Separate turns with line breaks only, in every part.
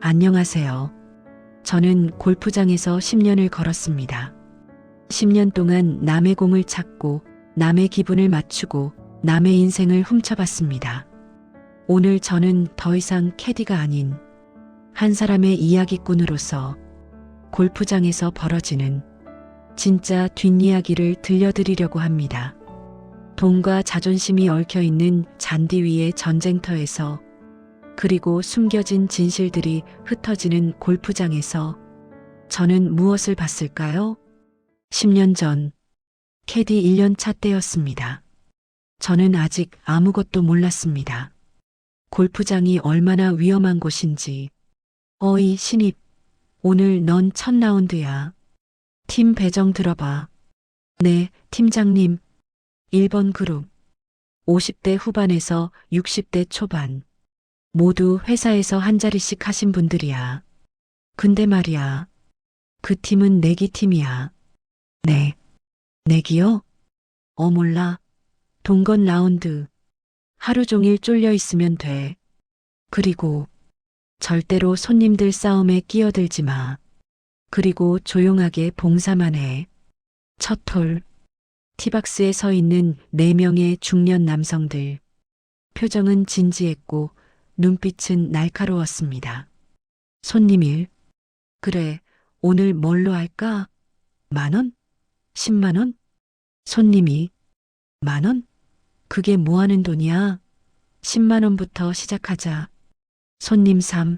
안녕하세요. 저는 골프장에서 10년을 걸었습니다. 10년 동안 남의 공을 찾고 남의 기분을 맞추고 남의 인생을 훔쳐봤습니다. 오늘 저는 더 이상 캐디가 아닌 한 사람의 이야기꾼으로서 골프장에서 벌어지는 진짜 뒷이야기를 들려드리려고 합니다. 돈과 자존심이 얽혀있는 잔디 위의 전쟁터에서, 그리고 숨겨진 진실들이 흩어지는 골프장에서 저는 무엇을 봤을까요? 10년 전, 캐디 1년 차 때였습니다. 저는 아직 아무것도 몰랐습니다. 골프장이 얼마나 위험한 곳인지. 어이 신입, 오늘 넌 첫 라운드야. 팀 배정 들어봐. 네, 팀장님. 1번 그룹. 50대 후반에서 60대 초반. 모두 회사에서 한 자리씩 하신 분들이야. 근데 말이야. 그 팀은 내기 팀이야. 네. 내기요? 몰라. 동건 라운드. 하루 종일 쫄려 있으면 돼. 그리고 절대로 손님들 싸움에 끼어들지 마. 그리고 조용하게 봉사만 해. 첫 홀. 티박스에 서 있는 4명의 중년 남성들. 표정은 진지했고 눈빛은 날카로웠습니다. 손님 1. 그래, 오늘 뭘로 할까? 10,000원? 100,000원? 손님이 10,000원? 그게 뭐 하는 돈이야? 100,000원부터 시작하자. 손님 3.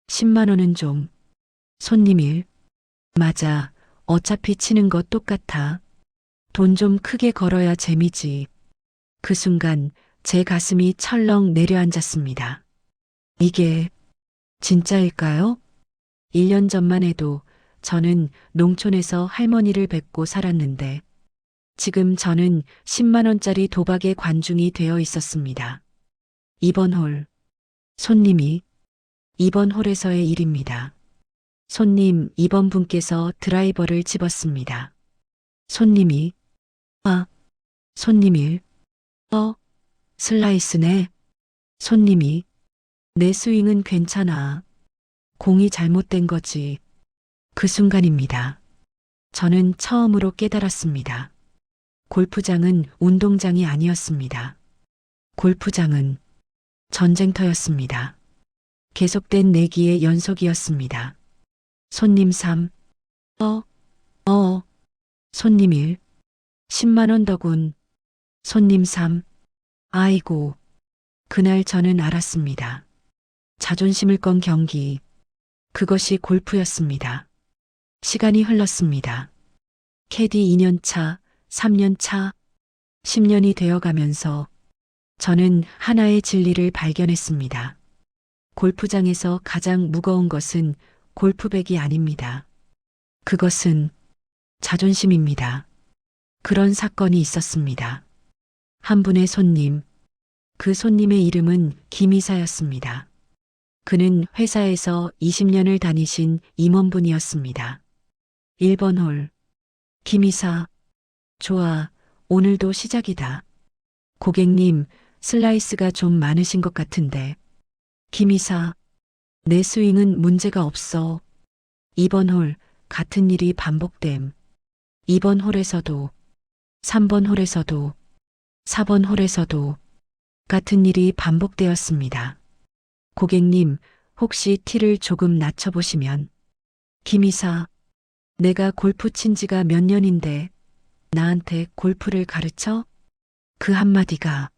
100,000원은 좀. 손님 1. 맞아. 어차피 치는 거 똑같아. 돈 좀 크게 걸어야 재미지. 그 순간 제 가슴이 철렁 내려앉았습니다. 이게 진짜일까요? 1년 전만 해도 저는 농촌에서 할머니를 뵙고 살았는데 지금 저는 10만 원짜리 도박의 관중이 되어 있었습니다. 2번 홀. 손님이 2번 홀에서의 일입니다. 손님 2번 분께서 드라이버를 집었습니다. 손님이 손님 1. 슬라이스네. 손님이 내 스윙은 괜찮아. 공이 잘못된 거지. 그 순간입니다. 저는 처음으로 깨달았습니다. 골프장은 운동장이 아니었습니다. 골프장은 전쟁터였습니다. 계속된 내기의 연속이었습니다. 손님 3. 손님 1. 10만 원 더군. 손님 3. 아이고. 그날 저는 알았습니다. 자존심을 건 경기. 그것이 골프였습니다. 시간이 흘렀습니다. 캐디 2년 차, 3년 차, 10년이 되어가면서 저는 하나의 진리를 발견했습니다. 골프장에서 가장 무거운 것은 골프백이 아닙니다. 그것은 자존심입니다. 그런 사건이 있었습니다. 한 분의 손님, 그 손님의 이름은 김이사였습니다. 그는 회사에서 20년을 다니신 임원분이었습니다. 1번 홀. 김이사. 좋아, 오늘도 시작이다. 고객님, 슬라이스가 좀 많으신 것 같은데. 김이사. 내 스윙은 문제가 없어. 2번 홀, 같은 일이 반복됨. 2번 홀에서도, 3번 홀에서도, 4번 홀에서도 같은 일이 반복되었습니다. 고객님, 혹시 티를 조금 낮춰보시면. 김이사. 내가 골프 친 지가 몇 년인데 나한테 골프를 가르쳐? 그 한마디가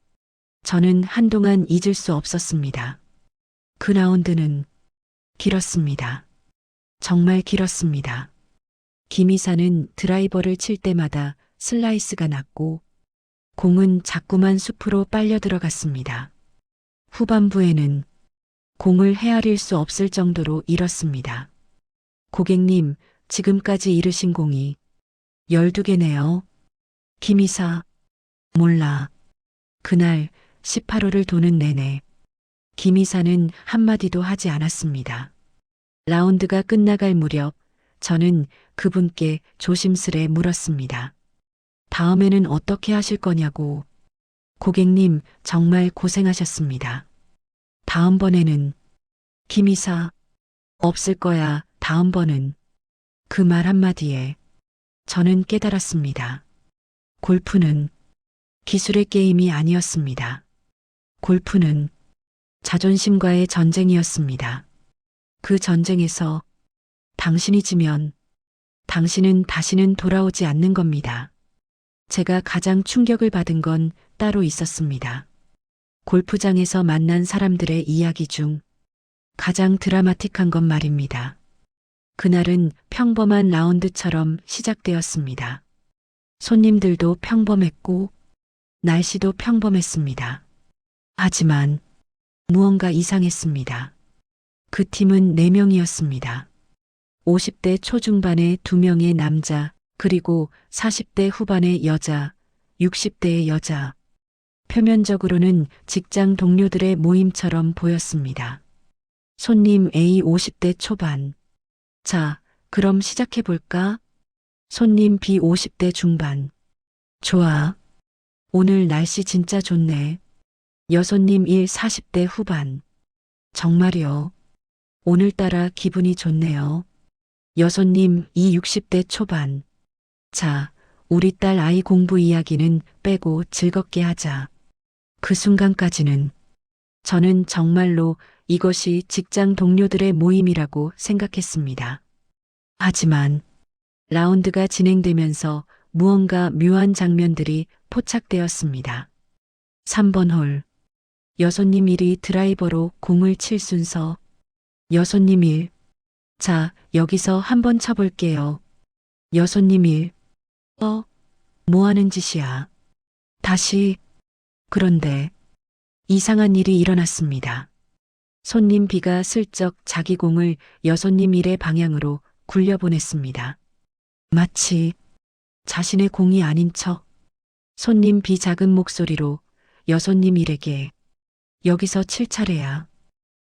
저는 한동안 잊을 수 없었습니다. 그 라운드는 길었습니다. 정말 길었습니다. 김이사는 드라이버를 칠 때마다 슬라이스가 났고 공은 자꾸만 숲으로 빨려 들어갔습니다. 후반부에는 공을 헤아릴 수 없을 정도로 잃었습니다. 고객님, 지금까지 잃으신 공이 12개네요. 김이사. 몰라. 그날 18호를 도는 내내 김이사는 한마디도 하지 않았습니다. 라운드가 끝나갈 무렵 저는 그분께 조심스레 물었습니다. 다음에는 어떻게 하실 거냐고. 고객님, 정말 고생하셨습니다. 다음번에는 김이사, 없을 거야, 다음번은. 그 말 한마디에 저는 깨달았습니다. 골프는 기술의 게임이 아니었습니다. 골프는 자존심과의 전쟁이었습니다. 그 전쟁에서 당신이 지면 당신은 다시는 돌아오지 않는 겁니다. 제가 가장 충격을 받은 건 따로 있었습니다. 골프장에서 만난 사람들의 이야기 중 가장 드라마틱한 건 말입니다. 그날은 평범한 라운드처럼 시작되었습니다. 손님들도 평범했고 날씨도 평범했습니다. 하지만 무언가 이상했습니다. 그 팀은 4명이었습니다. 50대 초중반의 2명의 남자, 그리고 40대 후반의 여자, 60대의 여자. 표면적으로는 직장 동료들의 모임처럼 보였습니다. 손님 A 50대 초반. 자, 그럼 시작해볼까? 손님 B 50대 중반. 좋아. 오늘 날씨 진짜 좋네. 여손님 1 40대 후반. 정말요. 오늘따라 기분이 좋네요. 여손님 2 60대 초반. 자, 우리 딸 아이 공부 이야기는 빼고 즐겁게 하자. 그 순간까지는 저는 정말로 이것이 직장 동료들의 모임이라고 생각했습니다. 하지만 라운드가 진행되면서 무언가 묘한 장면들이 포착되었습니다. 3번 홀. 여손님 1이 드라이버로 공을 칠 순서. 여손님 1. 자, 여기서 한번 쳐볼게요. 여손님 1. 뭐 하는 짓이야. 다시. 그런데 이상한 일이 일어났습니다. 손님 B가 슬쩍 자기 공을 여손님 1의 방향으로 굴려보냈습니다. 마치 자신의 공이 아닌 척. 손님 B 작은 목소리로 여손님 1에게 여기서 칠 차례야.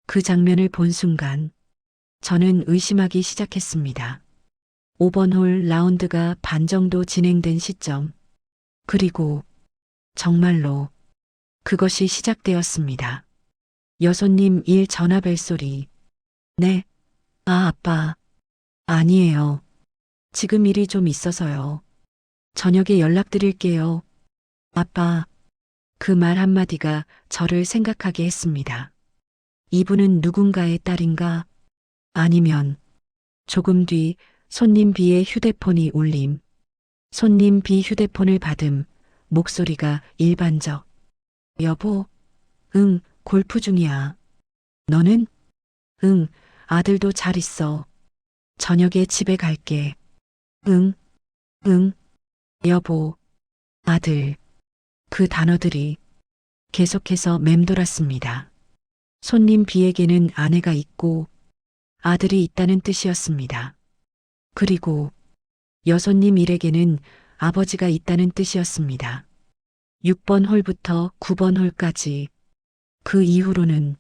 그 장면을 본 순간 저는 의심하기 시작했습니다. 5번 홀 라운드가 반 정도 진행된 시점. 그리고 정말로 그것이 시작되었습니다. 여손님 1 전화벨 소리. 네. 아, 아빠. 아니에요. 지금 일이 좀 있어서요. 저녁에 연락드릴게요. 아빠. 그 말 한마디가 저를 생각하게 했습니다. 이분은 누군가의 딸인가? 아니면 조금 뒤 손님 B의 휴대폰이 울림. 손님 B 휴대폰을 받음. 목소리가 일반적. 여보. 응, 골프 중이야. 너는? 응, 아들도 잘 있어. 저녁에 집에 갈게. 응, 응, 여보, 아들. 그 단어들이 계속해서 맴돌았습니다. 손님 B에게는 아내가 있고 아들이 있다는 뜻이었습니다. 그리고 여손님 1에게는 아버지가 있다는 뜻이었습니다. 6번 홀부터 9번 홀까지 그 이후로는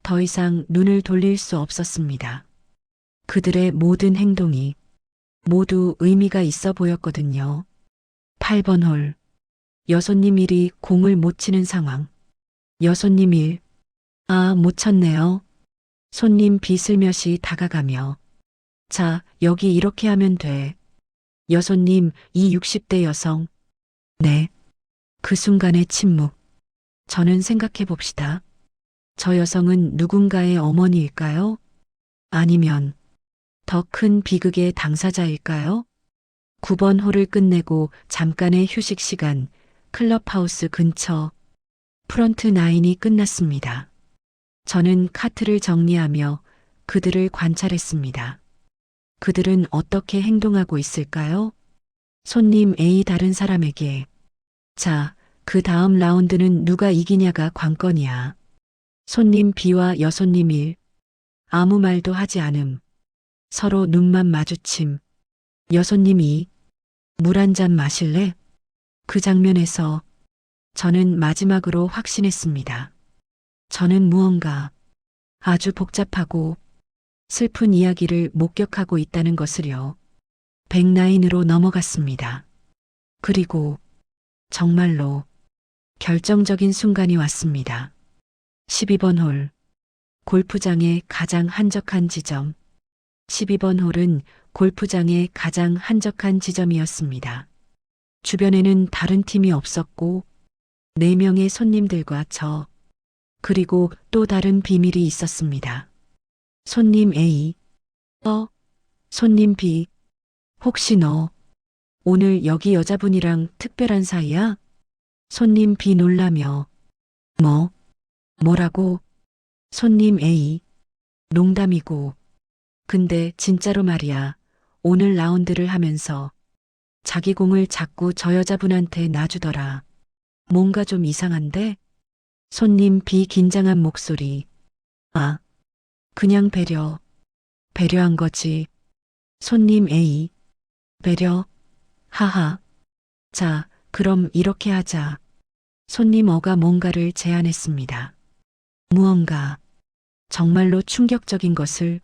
더 이상 눈을 돌릴 수 없었습니다. 그들의 모든 행동이 모두 의미가 있어 보였거든요. 8번 홀. 여손님 1이 공을 못 치는 상황. 여손님 1. 아, 못 쳤네요. 손님 B 슬며시 다가가며. 자, 여기 이렇게 하면 돼. 여손님 이 60대 여성. 네. 그 순간의 침묵. 저는 생각해 봅시다. 저 여성은 누군가의 어머니일까요? 아니면 더 큰 비극의 당사자일까요? 9번 홀을 끝내고 잠깐의 휴식 시간, 클럽하우스 근처, 프런트 나인이 끝났습니다. 저는 카트를 정리하며 그들을 관찰했습니다. 그들은 어떻게 행동하고 있을까요? 손님 A 다른 사람에게 자, 그 다음 라운드는 누가 이기냐가 관건이야. 손님 B와 여손님 1. 아무 말도 하지 않음. 서로 눈만 마주침. 여손님 2. 물 한 잔 마실래? 그 장면에서 저는 마지막으로 확신했습니다. 저는 무언가 아주 복잡하고 슬픈 이야기를 목격하고 있다는 것을요. 백라인으로 넘어갔습니다. 그리고 정말로 결정적인 순간이 왔습니다. 12번 홀. 골프장의 가장 한적한 지점. 12번 홀은 골프장의 가장 한적한 지점이었습니다. 주변에는 다른 팀이 없었고, 4명의 손님들과 그리고 또 다른 비밀이 있었습니다. 손님 A, 손님 B, 혹시 너 오늘 여기 여자분이랑 특별한 사이야? 손님 B 놀라며, 뭐라고? 손님 A, 농담이고, 근데 진짜로 말이야. 오늘 라운드를 하면서 자기 공을 자꾸 저 여자분한테 놔주더라. 뭔가 좀 이상한데? 손님 B 긴장한 목소리. 아, 그냥 배려한 거지. 손님 A, 배려? 하하. 자, 그럼 이렇게 하자. 손님 어가 뭔가를 제안했습니다. 무언가 정말로 충격적인 것을.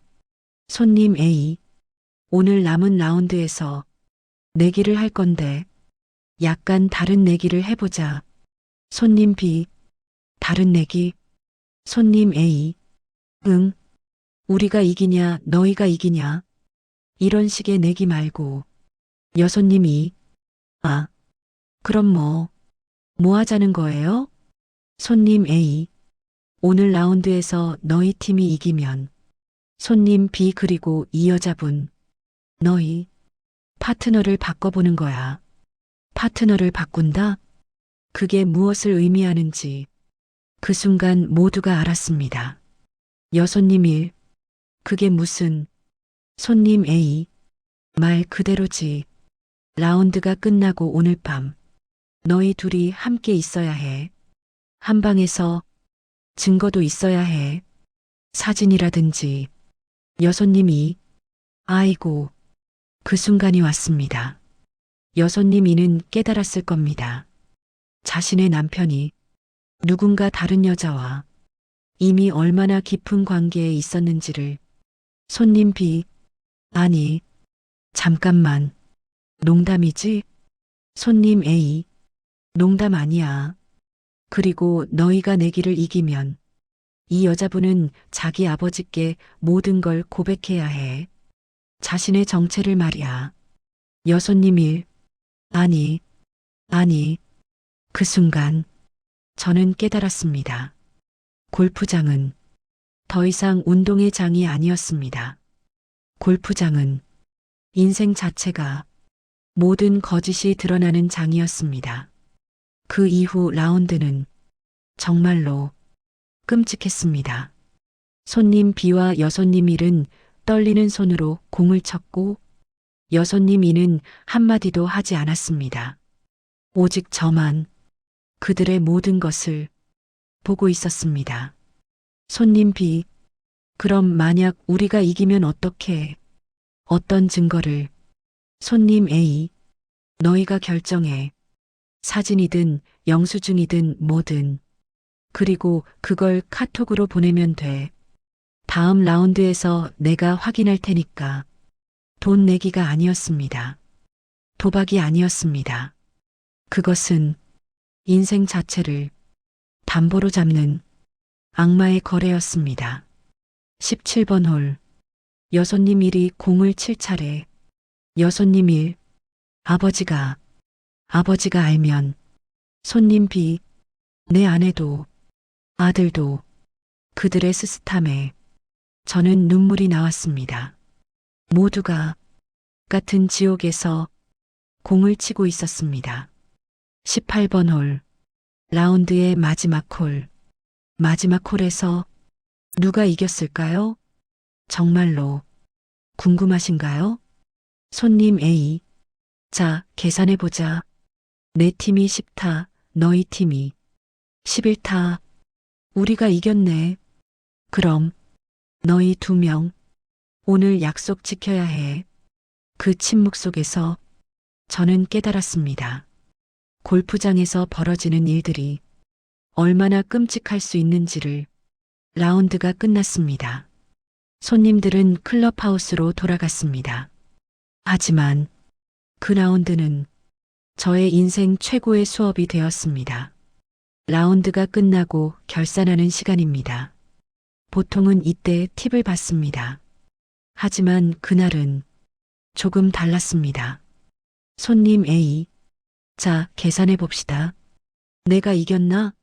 손님 A, 오늘 남은 라운드에서 내기를 할 건데 약간 다른 내기를 해보자. 손님 B, 다른 내기. 손님 A, 응, 우리가 이기냐 너희가 이기냐. 이런 식의 내기 말고. 여손님이, 아, 그럼 뭐 하자는 거예요? 손님 A, 오늘 라운드에서 너희 팀이 이기면 손님 B 그리고 이 여자분, 너희 파트너를 바꿔보는 거야. 파트너를 바꾼다? 그게 무엇을 의미하는지 그 순간 모두가 알았습니다. 여손님 1, 그게 무슨. 손님 A, 말 그대로지. 라운드가 끝나고 오늘 밤 너희 둘이 함께 있어야 해. 한 방에서. 증거도 있어야 해. 사진이라든지. 여손님 2, 아이고. 그 순간이 왔습니다. 여손님 이는 깨달았을 겁니다. 자신의 남편이 누군가 다른 여자와 이미 얼마나 깊은 관계에 있었는지를. 손님 B, 아니, 잠깐만. 농담이지? 손님 A, 농담 아니야. 그리고 너희가 내기를 이기면 이 여자분은 자기 아버지께 모든 걸 고백해야 해. 자신의 정체를 말이야. 여손님 1, 아니. 그 순간 저는 깨달았습니다. 골프장은 더 이상 운동의 장이 아니었습니다. 골프장은 인생 자체가 모든 거짓이 드러나는 장이었습니다. 그 이후 라운드는 정말로 끔찍했습니다. 손님 B와 여손님 1은 떨리는 손으로 공을 쳤고 여손님 2는 한마디도 하지 않았습니다. 오직 저만 그들의 모든 것을 보고 있었습니다. 손님 B, 그럼 만약 우리가 이기면 어떻게? 어떤 증거를? 손님 A, 너희가 결정해. 사진이든 영수증이든 뭐든. 그리고 그걸 카톡으로 보내면 돼. 다음 라운드에서 내가 확인할 테니까. 돈 내기가 아니었습니다. 도박이 아니었습니다. 그것은 인생 자체를 담보로 잡는 악마의 거래였습니다. 17번 홀. 여손님 1이 공을 칠 차례. 여손님 1, 아버지가 알면. 손님 B, 내 아내도 아들도 그들의 스스탐에 저는 눈물이 나왔습니다. 모두가 같은 지옥에서 공을 치고 있었습니다. 18번 홀. 라운드의 마지막 홀. 마지막 홀에서 누가 이겼을까요? 정말로 궁금하신가요? 손님 A, 자, 계산해보자. 내 팀이 10타, 너희 팀이 11타. 우리가 이겼네. 그럼 너희 2명 오늘 약속 지켜야 해. 그 침묵 속에서 저는 깨달았습니다. 골프장에서 벌어지는 일들이 얼마나 끔찍할 수 있는지를. 라운드가 끝났습니다. 손님들은 클럽하우스로 돌아갔습니다. 하지만 그 라운드는 저의 인생 최고의 수업이 되었습니다. 라운드가 끝나고 결산하는 시간입니다. 보통은 이때 팁을 받습니다. 하지만 그날은 조금 달랐습니다. 손님 A. 자, 계산해 봅시다. 내가 이겼나?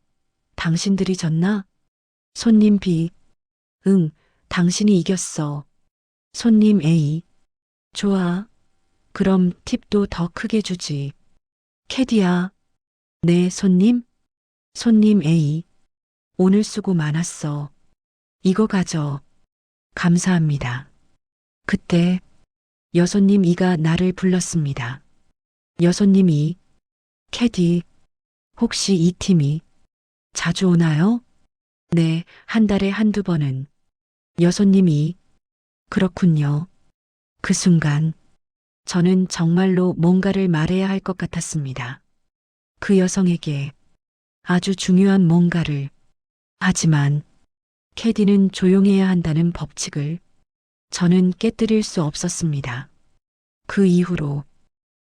당신들이 졌나? 손님 B. 응, 당신이 이겼어. 손님 A. 좋아. 그럼 팁도 더 크게 주지. 캐디야. 네, 손님? 손님 A. 오늘 수고 많았어. 이거 가져. 감사합니다. 그때 여손님 이가 나를 불렀습니다. 여손님이 캐디, 혹시 이 팀이 자주 오나요? 네, 한 달에 한두 번은. 여손님이 그렇군요. 그 순간 저는 정말로 뭔가를 말해야 할 것 같았습니다. 그 여성에게 아주 중요한 뭔가를. 하지만 캐디는 조용해야 한다는 법칙을 저는 깨뜨릴 수 없었습니다. 그 이후로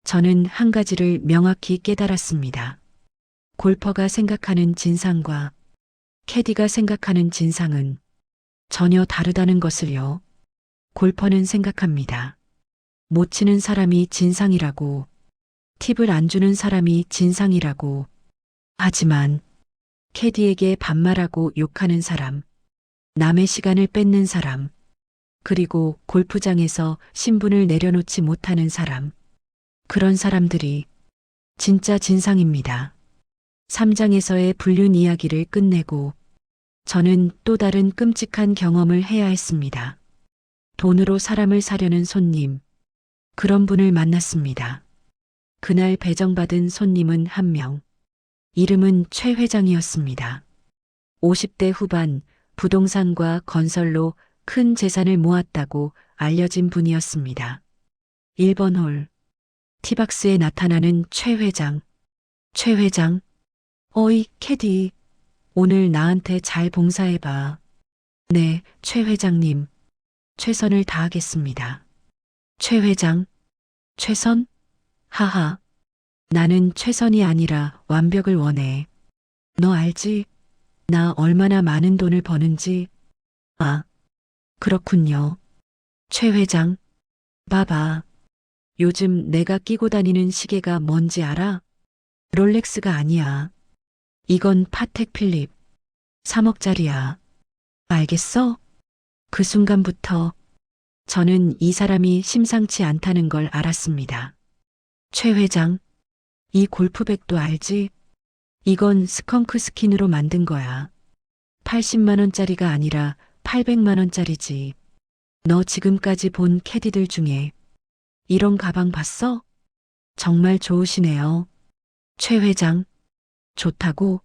저는 한 가지를 명확히 깨달았습니다. 골퍼가 생각하는 진상과 캐디가 생각하는 진상은 전혀 다르다는 것을요. 골퍼는 생각합니다. 못 치는 사람이 진상이라고, 팁을 안 주는 사람이 진상이라고. 하지만 캐디에게 반말하고 욕하는 사람, 남의 시간을 뺏는 사람, 그리고 골프장에서 신분을 내려놓지 못하는 사람, 그런 사람들이 진짜 진상입니다. 3장에서의 불륜 이야기를 끝내고 저는 또 다른 끔찍한 경험을 해야 했습니다. 돈으로 사람을 사려는 손님, 그런 분을 만났습니다. 그날 배정받은 손님은 한 명. 이름은 최 회장이었습니다. 50대 후반 부동산과 건설로 큰 재산을 모았다고 알려진 분이었습니다. 1번 홀 티박스에 나타나는 최 회장. 최 회장, 어이 캐디, 오늘 나한테 잘 봉사해봐. 네, 최 회장님. 최선을 다하겠습니다. 최 회장, 최선? 하하. 나는 최선이 아니라 완벽을 원해. 너 알지? 나 얼마나 많은 돈을 버는지. 아, 그렇군요. 최 회장, 봐봐. 요즘 내가 끼고 다니는 시계가 뭔지 알아? 롤렉스가 아니야. 이건 파텍 필립. 3억짜리야. 알겠어? 그 순간부터 저는 이 사람이 심상치 않다는 걸 알았습니다. 최 회장, 이 골프백도 알지? 이건 스컹크 스킨으로 만든 거야. 80만 원짜리가 아니라 800만 원짜리지. 너 지금까지 본 캐디들 중에 이런 가방 봤어? 정말 좋으시네요. 최 회장, 좋다고?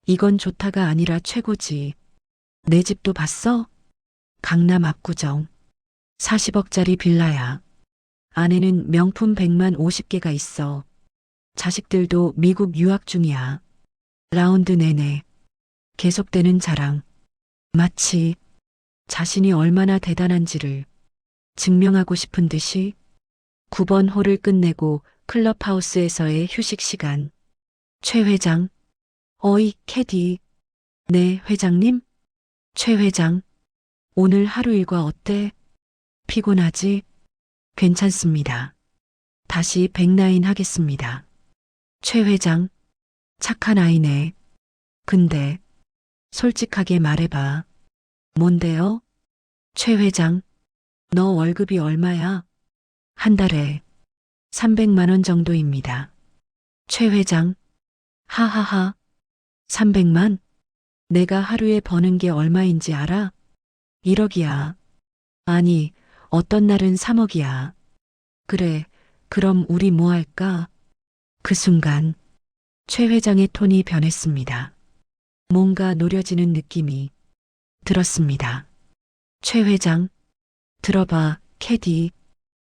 이건 좋다가 아니라 최고지. 내 집도 봤어? 강남 압구정. 40억짜리 빌라야. 안에는 명품 100만 50개가 있어. 자식들도 미국 유학 중이야. 라운드 내내 계속되는 자랑. 마치 자신이 얼마나 대단한지를 증명하고 싶은 듯이. 9번 홀을 끝내고 클럽하우스에서의 휴식 시간. 최 회장, 어이 캐디. 네, 회장님? 최 회장, 오늘 하루 일과 어때? 피곤하지? 괜찮습니다. 다시 백라인 하겠습니다. 최 회장, 착한 아이네. 근데 솔직하게 말해봐. 뭔데요? 최 회장, 너 월급이 얼마야? 한 달에 300만 원 정도입니다. 최 회장, 하하하, 300만? 내가 하루에 버는 게 얼마인지 알아? 1억이야. 아니, 어떤 날은 3억이야. 그래, 그럼 우리 뭐 할까? 그 순간 최 회장의 톤이 변했습니다. 뭔가 노려지는 느낌이 들었습니다. 최 회장, 들어봐, 캐디.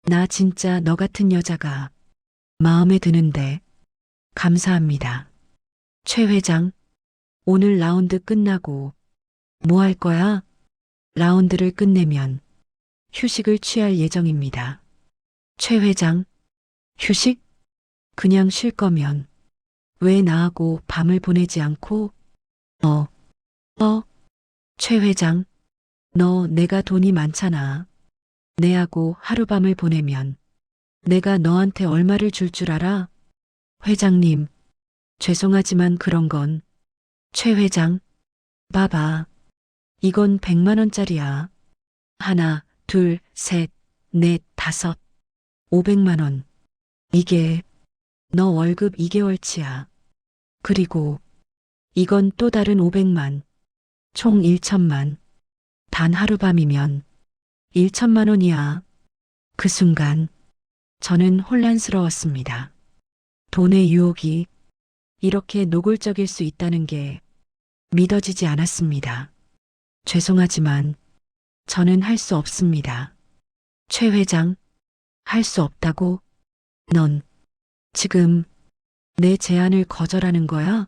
나 진짜 너 같은 여자가 마음에 드는데. 감사합니다. 최 회장, 오늘 라운드 끝나고 뭐 할 거야? 라운드를 끝내면 휴식을 취할 예정입니다. 최 회장, 휴식? 그냥 쉴 거면 왜 나하고 밤을 보내지 않고? 최 회장, 너 내가 돈이 많잖아. 내하고 하룻밤을 보내면 내가 너한테 얼마를 줄 줄 알아? 회장님, 죄송하지만 그런 건 최 회장, 봐봐. 이건 100만 원짜리야. 하나, 둘, 셋, 넷, 다섯, 500만 원. 이게 너 월급 2개월치야. 그리고 이건 또 다른 500만, 총 1천만. 단 하룻밤이면 1천만 원이야. 그 순간 저는 혼란스러웠습니다. 돈의 유혹이 이렇게 노골적일 수 있다는 게 믿어지지 않았습니다. 죄송하지만 저는 할 수 없습니다. 최 회장, 할 수 없다고? 넌 지금 내 제안을 거절하는 거야?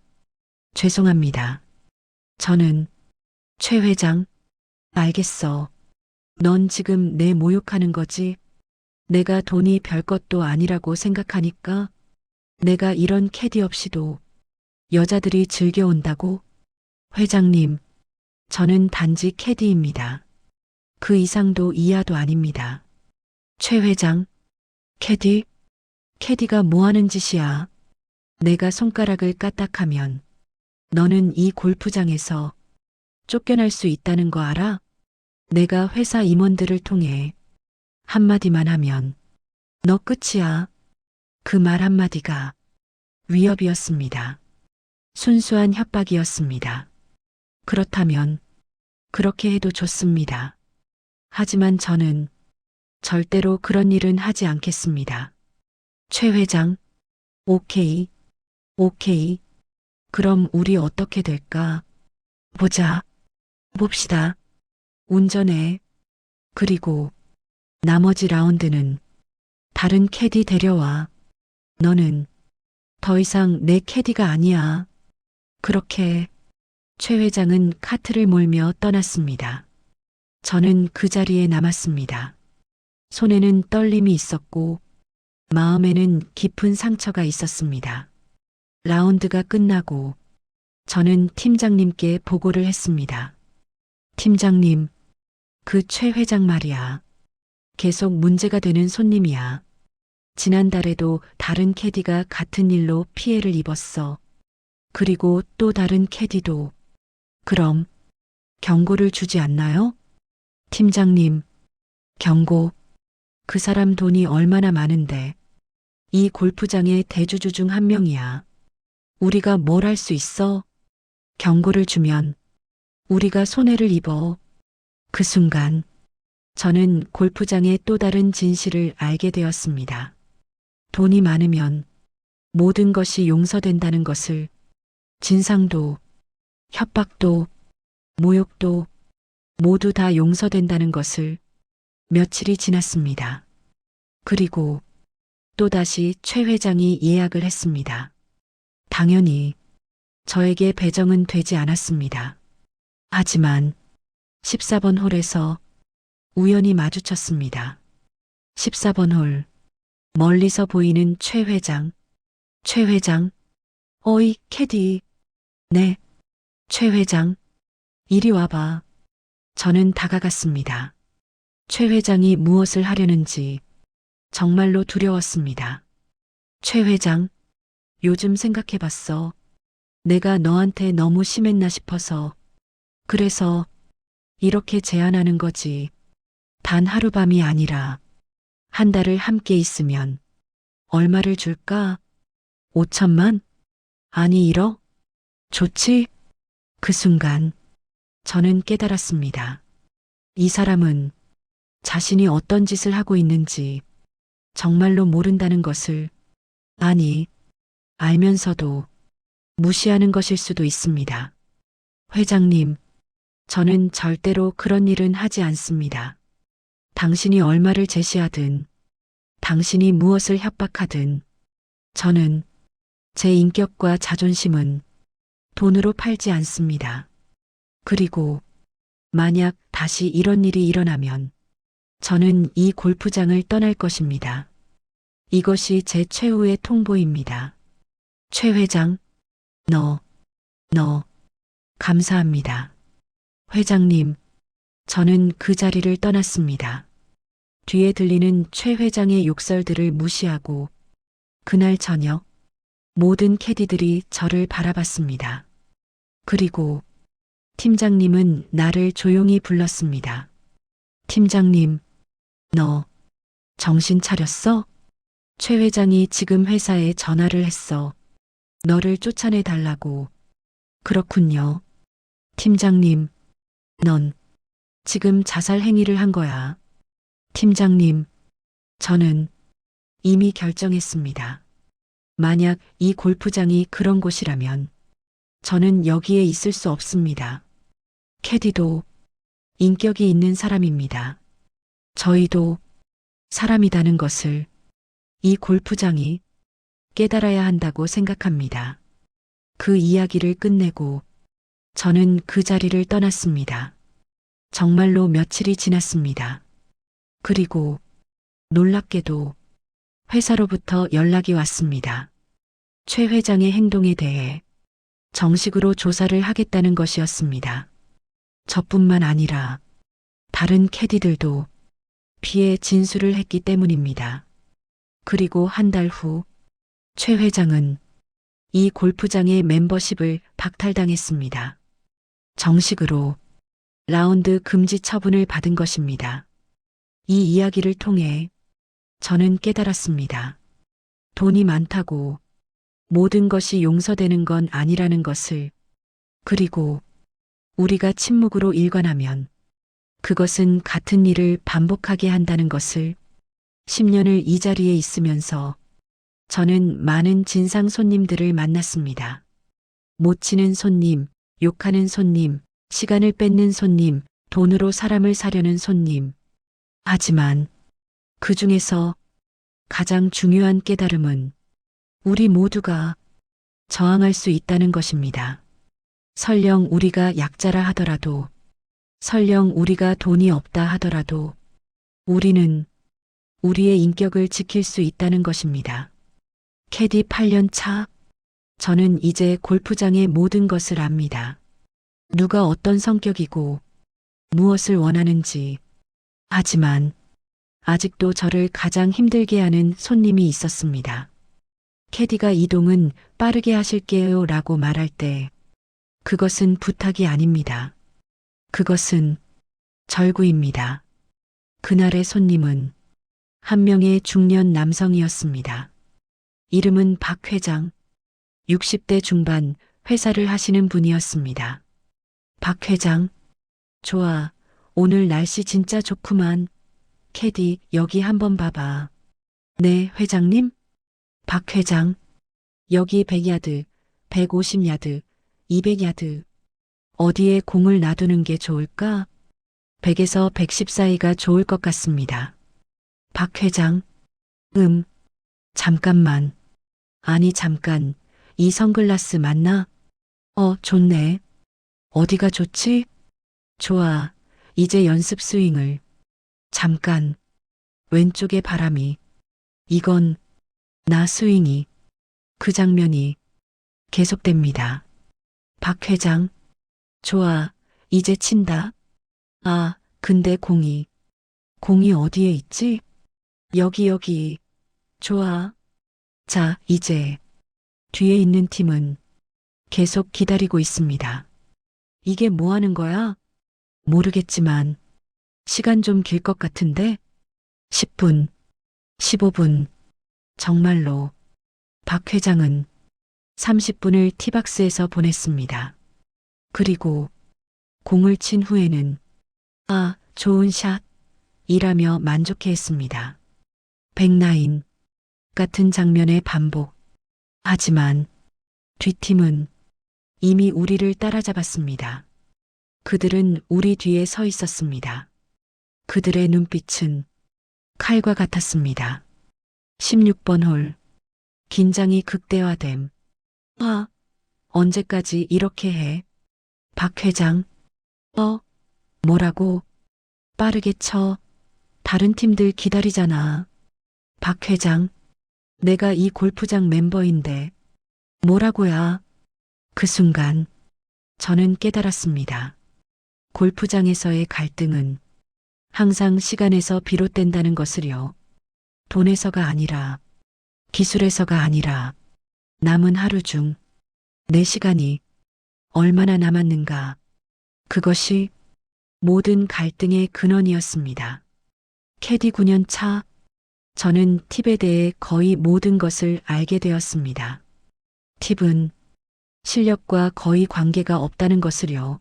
죄송합니다. 저는 최 회장, 알겠어. 넌 지금 내 모욕하는 거지? 내가 돈이 별것도 아니라고 생각하니까 내가 이런 캐디 없이도 여자들이 즐겨온다고? 회장님, 저는 단지 캐디입니다. 그 이상도 이하도 아닙니다. 최 회장, 캐디? 캐디가 뭐 하는 짓이야? 내가 손가락을 까딱하면 너는 이 골프장에서 쫓겨날 수 있다는 거 알아? 내가 회사 임원들을 통해 한마디만 하면 너 끝이야. 그 말 한마디가 위협이었습니다. 순수한 협박이었습니다. 그렇다면 그렇게 해도 좋습니다. 하지만 저는 절대로 그런 일은 하지 않겠습니다. 최 회장, 오케이, 오케이. 그럼 우리 어떻게 될까? 보자. 봅시다. 운전해. 그리고 나머지 라운드는 다른 캐디 데려와. 너는 더 이상 내 캐디가 아니야. 그렇게 최 회장은 카트를 몰며 떠났습니다. 저는 그 자리에 남았습니다. 손에는 떨림이 있었고 마음에는 깊은 상처가 있었습니다. 라운드가 끝나고 저는 팀장님께 보고를 했습니다. 팀장님, 그 최 회장 말이야. 계속 문제가 되는 손님이야. 지난달에도 다른 캐디가 같은 일로 피해를 입었어. 그리고 또 다른 캐디도. 그럼 경고를 주지 않나요? 팀장님, 경고. 그 사람 돈이 얼마나 많은데 이 골프장의 대주주 중 한 명이야. 우리가 뭘 할 수 있어? 경고를 주면 우리가 손해를 입어. 그 순간 저는 골프장의 또 다른 진실을 알게 되었습니다. 돈이 많으면 모든 것이 용서된다는 것을, 진상도, 협박도, 모욕도 모두 다 용서된다는 것을. 며칠이 지났습니다. 그리고 또다시 최 회장이 예약을 했습니다. 당연히 저에게 배정은 되지 않았습니다. 하지만 14번 홀에서 우연히 마주쳤습니다. 14번 홀, 멀리서 보이는 최 회장. 최 회장, 어이, 캐디. 네, 최 회장, 이리 와봐. 저는 다가갔습니다. 최 회장이 무엇을 하려는지 정말로 두려웠습니다. 최 회장, 요즘 생각해봤어. 내가 너한테 너무 심했나 싶어서. 그래서 이렇게 제안하는 거지. 단 하룻밤이 아니라 한 달을 함께 있으면 얼마를 줄까? 5천만? 아니 1억? 좋지? 그 순간 저는 깨달았습니다. 이 사람은 자신이 어떤 짓을 하고 있는지 정말로 모른다는 것을. 아니, 알면서도 무시하는 것일 수도 있습니다. 회장님, 저는 절대로 그런 일은 하지 않습니다. 당신이 얼마를 제시하든, 당신이 무엇을 협박하든, 저는 제 인격과 자존심은 돈으로 팔지 않습니다. 그리고 만약 다시 이런 일이 일어나면 저는 이 골프장을 떠날 것입니다. 이것이 제 최후의 통보입니다. 최 회장, 너, 감사합니다. 회장님, 저는 그 자리를 떠났습니다. 뒤에 들리는 최 회장의 욕설들을 무시하고 그날 저녁 모든 캐디들이 저를 바라봤습니다. 그리고 팀장님은 나를 조용히 불렀습니다. 팀장님, 너 정신 차렸어? 최 회장이 지금 회사에 전화를 했어. 너를 쫓아내 달라고. 그렇군요. 팀장님, 넌 지금 자살 행위를 한 거야. 팀장님, 저는 이미 결정했습니다. 만약 이 골프장이 그런 곳이라면 저는 여기에 있을 수 없습니다. 캐디도 인격이 있는 사람입니다. 저희도 사람이라는 것을 이 골프장이 깨달아야 한다고 생각합니다. 그 이야기를 끝내고 저는 그 자리를 떠났습니다. 정말로 며칠이 지났습니다. 그리고 놀랍게도 회사로부터 연락이 왔습니다. 최 회장의 행동에 대해 정식으로 조사를 하겠다는 것이었습니다. 저뿐만 아니라 다른 캐디들도 피해 진술을 했기 때문입니다. 그리고 한 달 후 최 회장은 이 골프장의 멤버십을 박탈당했습니다. 정식으로 라운드 금지 처분을 받은 것입니다. 이 이야기를 통해 저는 깨달았습니다. 돈이 많다고 모든 것이 용서되는 건 아니라는 것을, 그리고 우리가 침묵으로 일관하면 그것은 같은 일을 반복하게 한다는 것을 10년을 이 자리에 있으면서 저는 많은 진상 손님들을 만났습니다. 못 치는 손님, 욕하는 손님, 시간을 뺏는 손님, 돈으로 사람을 사려는 손님. 하지만 그 중에서 가장 중요한 깨달음은 우리 모두가 저항할 수 있다는 것입니다. 설령 우리가 약자라 하더라도, 설령 우리가 돈이 없다 하더라도 우리는 우리의 인격을 지킬 수 있다는 것입니다. 캐디 8년 차, 저는 이제 골프장의 모든 것을 압니다. 누가 어떤 성격이고 무엇을 원하는지. 하지만 아직도 저를 가장 힘들게 하는 손님이 있었습니다. 캐디가 이동은 빠르게 하실게요 라고 말할 때 그것은 부탁이 아닙니다. 그것은 절구입니다. 그날의 손님은 한 명의 중년 남성이었습니다. 이름은 박 회장, 60대 중반 회사를 하시는 분이었습니다. 박 회장, 좋아, 오늘 날씨 진짜 좋구만. 캐디, 여기 한번 봐봐. 네, 회장님? 박 회장, 여기 100야드, 150야드, 200야드. 어디에 공을 놔두는 게 좋을까? 100에서 110 사이가 좋을 것 같습니다. 박 회장, 잠깐만. 아니, 잠깐. 이 선글라스 맞나? 좋네. 어디가 좋지? 좋아. 이제 연습 스윙을. 잠깐. 왼쪽에 바람이. 이건 나 스윙이. 그 장면이 계속됩니다. 박 회장. 좋아. 이제 친다. 아, 근데 공이 어디에 있지? 여기. 좋아. 자, 이제 뒤에 있는 팀은 계속 기다리고 있습니다. 이게 뭐 하는 거야? 모르겠지만 시간 좀 길 것 같은데? 10분, 15분. 정말로 박 회장은 30분을 티박스에서 보냈습니다. 그리고 공을 친 후에는 아, 좋은 샷 이라며 만족해했습니다. 백라인 같은 장면의 반복. 하지만 뒷팀은 이미 우리를 따라잡았습니다. 그들은 우리 뒤에 서 있었습니다. 그들의 눈빛은 칼과 같았습니다. 16번 홀. 긴장이 극대화됨. 언제까지 이렇게 해? 박 회장. 뭐라고? 빠르게 쳐. 다른 팀들 기다리잖아. 박 회장. 내가 이 골프장 멤버인데. 뭐라고야? 그 순간 저는 깨달았습니다. 골프장에서의 갈등은 항상 시간에서 비롯된다는 것을요. 돈에서가 아니라, 기술에서가 아니라, 남은 하루 중 내 시간이 얼마나 남았는가. 그것이 모든 갈등의 근원이었습니다. 캐디 9년 차, 저는 팁에 대해 거의 모든 것을 알게 되었습니다. 팁은 실력과 거의 관계가 없다는 것을요.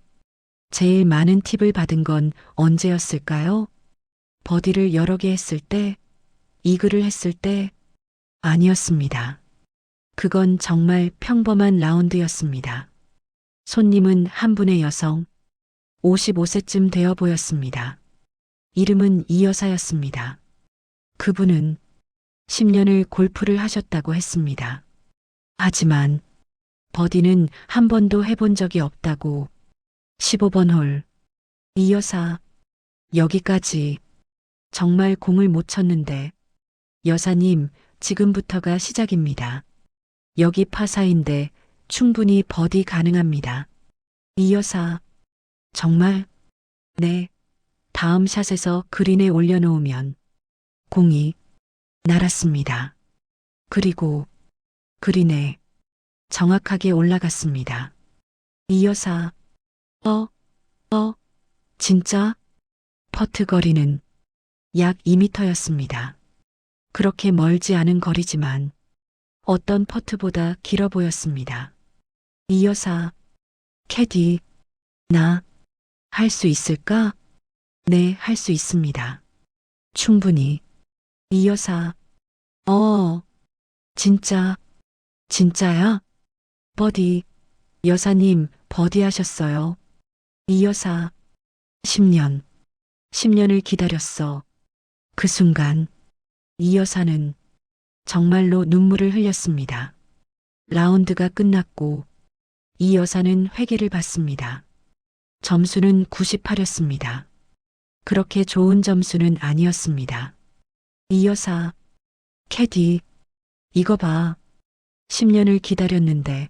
제일 많은 팁을 받은 건 언제였을까요? 버디를 여러 개 했을 때, 이글을 했을 때, 아니었습니다. 그건 정말 평범한 라운드였습니다. 손님은 한 분의 여성, 55세쯤 되어 보였습니다. 이름은 이 여사였습니다. 그분은 10년을 골프를 하셨다고 했습니다. 하지만 버디는 한 번도 해본 적이 없다고. 15번 홀. 이 여사, 여기까지. 정말 공을 못 쳤는데. 여사님, 지금부터가 시작입니다. 여기 파4인데 충분히 버디 가능합니다. 이 여사, 정말? 네. 다음 샷에서 그린에 올려놓으면 공이 날았습니다. 그리고 그린에 정확하게 올라갔습니다. 이 여사, 진짜? 퍼트 거리는 약 2m였습니다. 그렇게 멀지 않은 거리지만 어떤 퍼트보다 길어 보였습니다. 이 여사, 캐디, 나 할 수 있을까? 네, 할 수 있습니다. 충분히. 이 여사, 진짜, 진짜야? 버디, 여사님, 버디 하셨어요. 이 여사, 10년을 기다렸어. 그 순간, 이 여사는 정말로 눈물을 흘렸습니다. 라운드가 끝났고, 이 여사는 회계를 받습니다. 점수는 98였습니다. 그렇게 좋은 점수는 아니었습니다. 이 여사, 캐디, 이거 봐. 10년을 기다렸는데,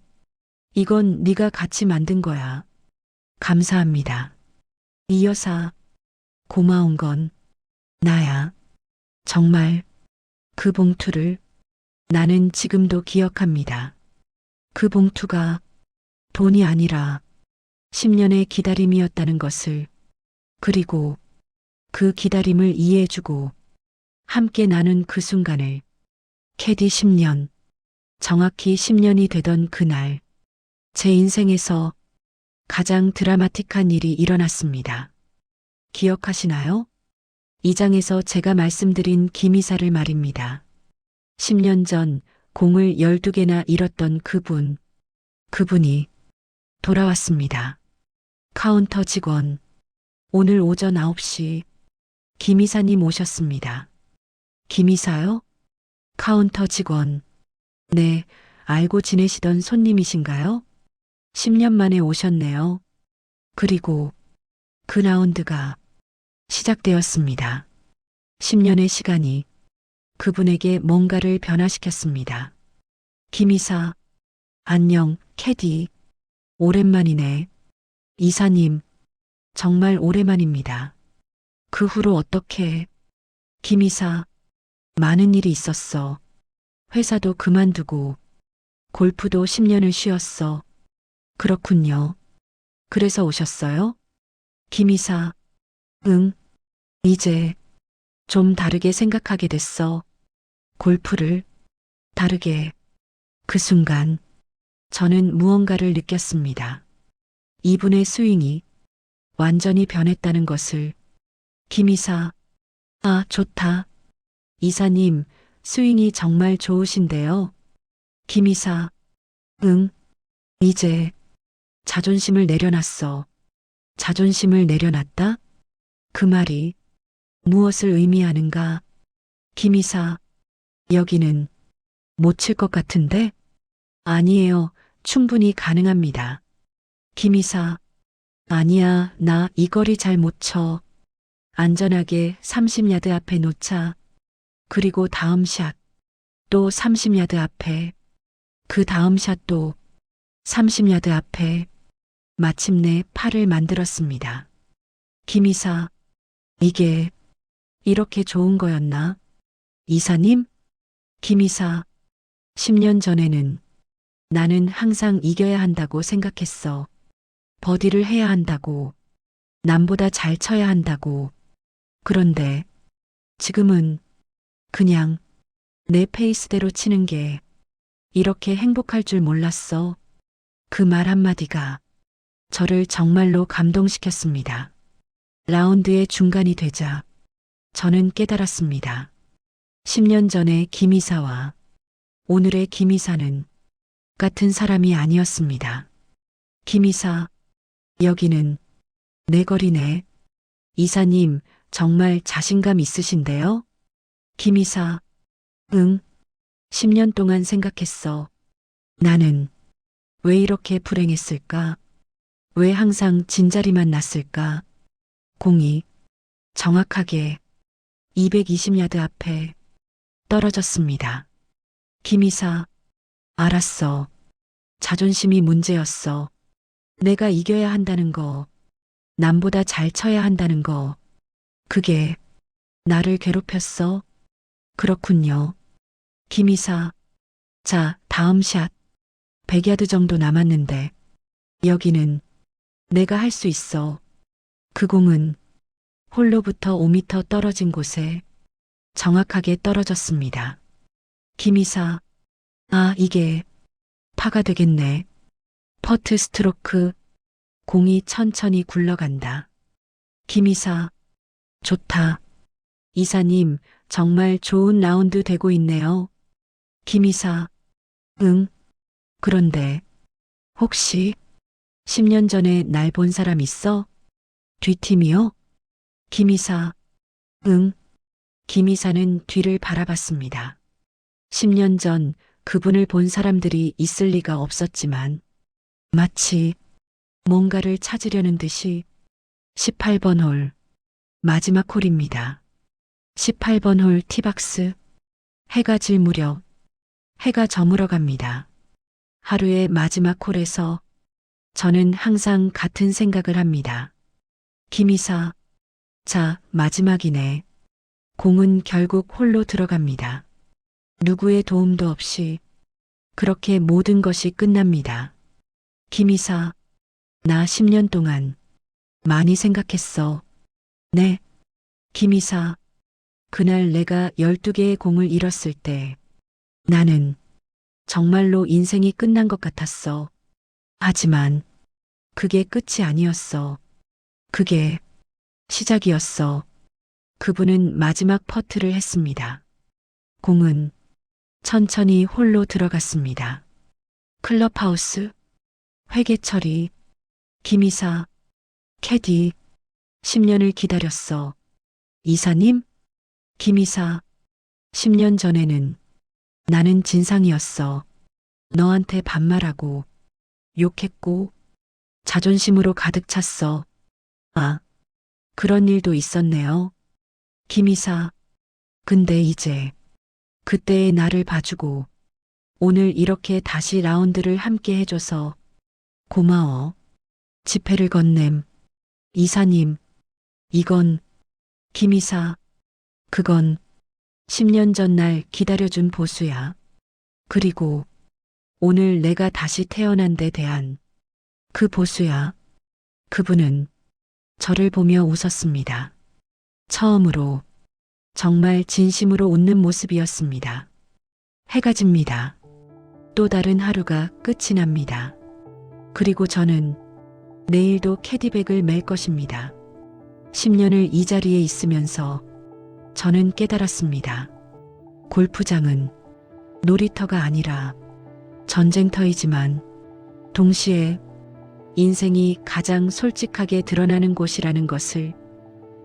이건 네가 같이 만든 거야. 감사합니다. 이 여사, 고마운 건 나야. 정말 그 봉투를 나는 지금도 기억합니다. 그 봉투가 돈이 아니라 10년의 기다림이었다는 것을, 그리고 그 기다림을 이해해주고 함께 나눈 그 순간을. 캐디 10년, 정확히 10년이 되던 그날, 제 인생에서 가장 드라마틱한 일이 일어났습니다. 기억하시나요? 이 장에서 제가 말씀드린 김이사를 말입니다. 10년 전 공을 12개나 잃었던 그분이 돌아왔습니다. 카운터 직원, 오늘 오전 9시 김이사님 오셨습니다. 김이사요? 카운터 직원, 네, 알고 지내시던 손님이신가요? 10년 만에 오셨네요. 그리고 그 라운드가 시작되었습니다. 10년의 시간이 그분에게 뭔가를 변화시켰습니다. 김이사, 안녕, 캐디. 오랜만이네. 이사님, 정말 오랜만입니다. 그 후로 어떻게? 김이사, 많은 일이 있었어. 회사도 그만두고, 골프도 10년을 쉬었어. 그렇군요. 그래서 오셨어요? 김이사, 응, 이제 좀 다르게 생각하게 됐어. 골프를 다르게. 그 순간 저는 무언가를 느꼈습니다. 이분의 스윙이 완전히 변했다는 것을. 김이사, 아, 좋다. 이사님, 스윙이 정말 좋으신데요. 김이사, 응, 이제 자존심을 내려놨어. 자존심을 내려놨다? 그 말이 무엇을 의미하는가? 김이사, 여기는 못 칠 것 같은데? 아니에요. 충분히 가능합니다. 김이사, 아니야, 나 이 거리 잘 못 쳐. 안전하게 30야드 앞에 놓자. 그리고 다음 샷, 또 30야드 앞에. 그 다음 샷도 30야드 앞에. 마침내 파를 만들었습니다. 김이사, 이게 이렇게 좋은 거였나? 이사님? 김이사, 10년 전에는 나는 항상 이겨야 한다고 생각했어. 버디를 해야 한다고, 남보다 잘 쳐야 한다고. 그런데 지금은 그냥 내 페이스대로 치는 게 이렇게 행복할 줄 몰랐어. 그 말 한마디가 저를 정말로 감동시켰습니다. 라운드의 중간이 되자 저는 깨달았습니다. 10년 전의 김이사와 오늘의 김이사는 같은 사람이 아니었습니다. 김이사, 여기는 내 거리네. 이사님, 정말 자신감 있으신데요? 김이사, 응, 10년 동안 생각했어. 나는 왜 이렇게 불행했을까? 왜 항상 진자리만 났을까? 공이 정확하게 220야드 앞에 떨어졌습니다. 김이사, 알았어. 자존심이 문제였어. 내가 이겨야 한다는 거, 남보다 잘 쳐야 한다는 거, 그게 나를 괴롭혔어. 그렇군요. 김이사, 자, 다음 샷. 100야드 정도 남았는데, 여기는 내가 할 수 있어. 그 공은 홀로부터 5m 떨어진 곳에 정확하게 떨어졌습니다. 김이사, 아, 이게 파가 되겠네. 퍼트 스트로크, 공이 천천히 굴러간다. 김이사, 좋다. 이사님, 정말 좋은 라운드 되고 있네요. 김이사, 응. 그런데 혹시 10년 전에 날 본 사람 있어? 뒷팀이요? 김이사, 응. 김이사는 뒤를 바라봤습니다. 10년 전 그분을 본 사람들이 있을 리가 없었지만 마치 뭔가를 찾으려는 듯이 18번 홀, 마지막 홀입니다. 18번 홀 티박스, 해가 질 무렵, 해가 저물어 갑니다. 하루의 마지막 홀에서 저는 항상 같은 생각을 합니다. 김이사, 자, 마지막이네. 공은 결국 홀로 들어갑니다. 누구의 도움도 없이 그렇게 모든 것이 끝납니다. 김이사, 나 10년 동안 많이 생각했어. 네. 김이사, 그날 내가 12개의 공을 잃었을 때 나는 정말로 인생이 끝난 것 같았어. 하지만 그게 끝이 아니었어. 그게 시작이었어. 그분은 마지막 퍼트를 했습니다. 공은 천천히 홀로 들어갔습니다. 클럽하우스, 회계 처리, 김이사, 캐디, 10년을 기다렸어. 이사님? 김이사, 10년 전에는 나는 진상이었어. 너한테 반말하고, 욕했고, 자존심으로 가득 찼어. 아, 그런 일도 있었네요. 김이사, 근데 이제, 그때의 나를 봐주고, 오늘 이렇게 다시 라운드를 함께 해줘서 고마워. 지폐를 건넴. 이사님, 이건, 김이사, 그건 10년 전 날 기다려준 보수야. 그리고 오늘 내가 다시 태어난 데 대한 그 보수야. 그분은 저를 보며 웃었습니다. 처음으로 정말 진심으로 웃는 모습이었습니다. 해가 집니다. 또 다른 하루가 끝이 납니다. 그리고 저는 내일도 캐디백을 맬 것입니다. 10년을 이 자리에 있으면서 저는 깨달았습니다. 골프장은 놀이터가 아니라 전쟁터이지만 동시에 인생이 가장 솔직하게 드러나는 곳이라는 것을.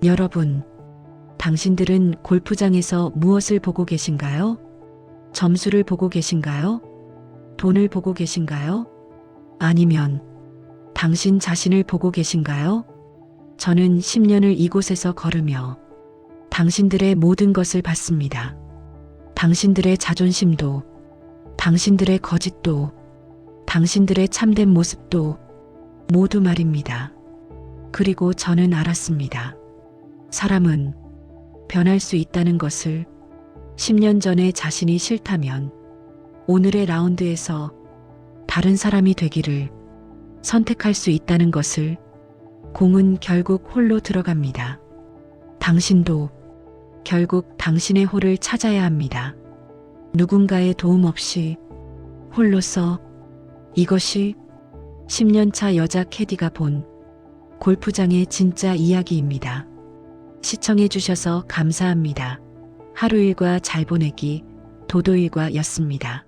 여러분, 당신들은 골프장에서 무엇을 보고 계신가요? 점수를 보고 계신가요? 돈을 보고 계신가요? 아니면 당신 자신을 보고 계신가요? 저는 10년을 이곳에서 걸으며 당신들의 모든 것을 봤습니다. 당신들의 자존심도, 당신들의 거짓도, 당신들의 참된 모습도 모두 말입니다. 그리고 저는 알았습니다. 사람은 변할 수 있다는 것을 10년 전에 자신이 싫다면 오늘의 라운드에서 다른 사람이 되기를 선택할 수 있다는 것을. 공은 결국 홀로 들어갑니다. 당신도 결국 당신의 홀을 찾아야 합니다. 누군가의 도움 없이 홀로서. 이것이 10년차 여자 캐디가 본 골프장의 진짜 이야기입니다. 시청해 주셔서 감사합니다. 하루 일과 잘 보내기 도도일과였습니다.